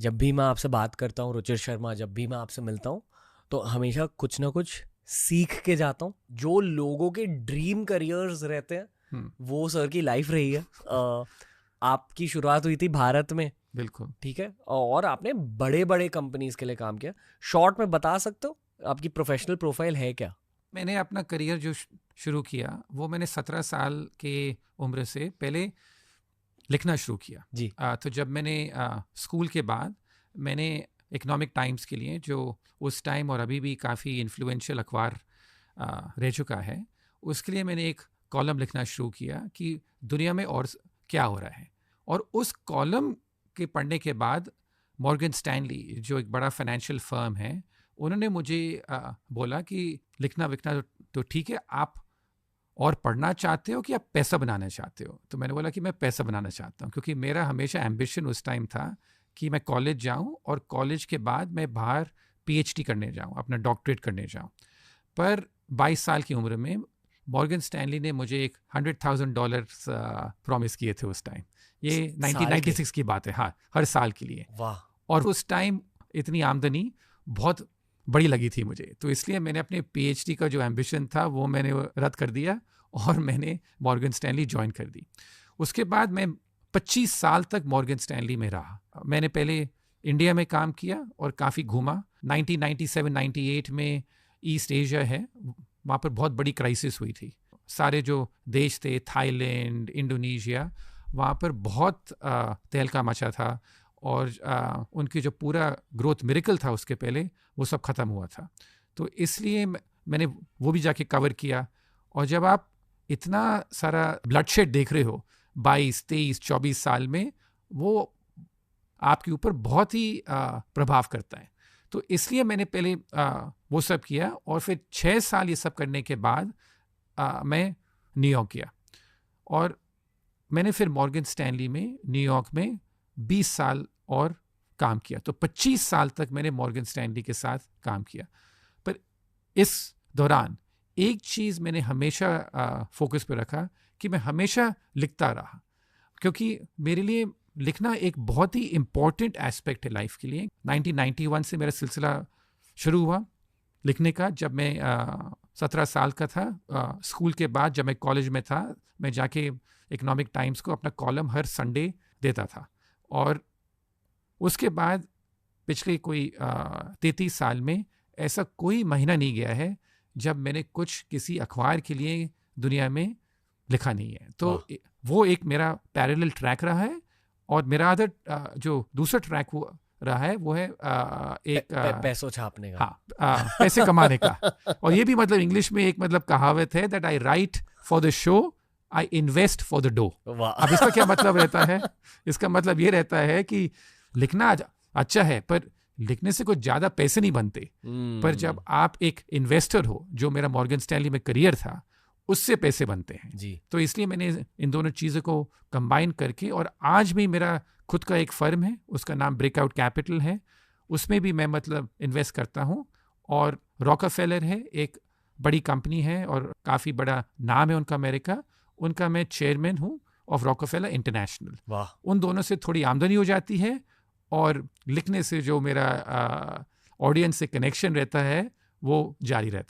जब भी मैं आपसे बात करता हूँ रुचिर शर्मा, जब भी मैं आपसे मिलता हूँ तो हमेशा कुछ ना कुछ सीख के जाता हूँ। जो लोगों के ड्रीम करियर्स रहते हैं हम्म, वो सर की लाइफ रही है। आपकी शुरुआत हुई थी भारत में, बिल्कुल। ठीक है, और आपने बड़े बड़े कंपनीज के लिए काम किया। शॉर्ट में बता सकते हो आपकी प्रोफेशनल प्रोफाइल है क्या? मैंने अपना करियर जो शुरू किया वो मैंने 17 साल के उम्र से पहले लिखना शुरू किया। जी। तो जब मैंने स्कूल के बाद मैंने इकोनॉमिक टाइम्स के लिए, जो उस टाइम और अभी भी काफ़ी इन्फ्लुएंशियल अखबार रह चुका है, उसके लिए मैंने एक कॉलम लिखना शुरू किया कि दुनिया में और क्या हो रहा है। और उस कॉलम के पढ़ने के बाद मॉर्गन स्टैनली, जो एक बड़ा फाइनेंशियल फर्म है, उन्होंने मुझे बोला कि लिखना विखना तो ठीक है, आप और पढ़ना चाहते हो कि आप पैसा बनाना चाहते हो? तो मैंने बोला कि मैं पैसा बनाना चाहता हूँ, क्योंकि मेरा हमेशा एम्बिशन उस टाइम था कि मैं कॉलेज जाऊँ और कॉलेज के बाद मैं बाहर पीएचडी करने जाऊँ, अपना डॉक्टरेट करने जाऊँ। पर 22 साल की उम्र में मॉर्गन स्टैनली ने मुझे एक $100,000 प्रॉमिस किए थे उस टाइम। ये साल के? 1996 की बात है, हाँ, हर साल के लिए। वाह। और उस टाइम इतनी आमदनी बहुत बड़ी लगी थी मुझे, तो इसलिए मैंने अपने पीएचडी का जो एम्बिशन था वो मैंने रद्द कर दिया और मैंने मॉर्गन स्टैनली ज्वाइन कर दी। उसके बाद मैं 25 साल तक मॉर्गन स्टैनली में रहा। मैंने पहले इंडिया में काम किया और काफ़ी घूमा। 1997-98 में ईस्ट एशिया है, वहाँ पर बहुत बड़ी क्राइसिस हुई थी। सारे जो देश थे, थाईलैंड, इंडोनेशिया, वहाँ पर बहुत तहलका मचा था और उनकी जो पूरा ग्रोथ मिरेकल था उसके पहले, वो सब ख़त्म हुआ था। तो इसलिए मैंने वो भी जाके कवर किया। और जब आप इतना सारा ब्लडशेड देख रहे हो 22, 23, 24 साल में, वो आपके ऊपर बहुत ही प्रभाव करता है। तो इसलिए मैंने पहले वो सब किया और फिर 6 साल ये सब करने के बाद मैं न्यूयॉर्क गया और मैंने फिर मॉर्गन स्टैनली में न्यूयॉर्क में 20 साल और काम किया। तो 25 साल तक मैंने मॉर्गन स्टैनली के साथ काम किया। पर इस दौरान एक चीज़ मैंने हमेशा फोकस पे रखा कि मैं हमेशा लिखता रहा, क्योंकि मेरे लिए लिखना एक बहुत ही इम्पॉर्टेंट एस्पेक्ट है लाइफ के लिए। 1991 से मेरा सिलसिला शुरू हुआ लिखने का। जब मैं 17 साल का था, स्कूल के बाद जब मैं कॉलेज में था, मैं जाके इकोनॉमिक टाइम्स को अपना कॉलम हर संडे देता था। और उसके बाद पिछले कोई 33 साल में ऐसा कोई महीना नहीं गया है जब मैंने कुछ किसी अखबार के लिए दुनिया में लिखा नहीं है। तो वो एक मेरा पैरेलल ट्रैक रहा है। और मेरा अदर जो दूसरा ट्रैक वो रहा है वो है एक पैसों छापने का। हाँ, पैसे कमाने का। और ये भी मतलब इंग्लिश में एक मतलब कहावत है that I write for the show, I invest for the dough. अब इसका क्या मतलब रहता है? इसका मतलब ये रहता है कि लिखना अच्छा है, पर लिखने से कुछ ज़्यादा पैसे नहीं बनते। पर जब आप एक इन्वेस्टर हो, जो मेरा मॉर्गन स्टैनली में करियर था, उससे पैसे बनते हैं जी। तो इसलिए मैंने इन दोनों चीज़ों को कंबाइन करके, और आज भी मेरा खुद का एक फर्म है, उसका नाम ब्रेकआउट कैपिटल है, उसमें भी मैं मतलब इन्वेस्ट करता हूँ। और रॉकफेलर है, एक बड़ी कंपनी है और काफ़ी बड़ा नाम है उनका अमेरिका, उनका मैं चेयरमैन हूँ ऑफ रॉकफेलर इंटरनेशनल। वाह। उन दोनों से थोड़ी आमदनी हो जाती है और लिखने से जो मेरा ऑडियंस से कनेक्शन रहता है वो जारी रहता है।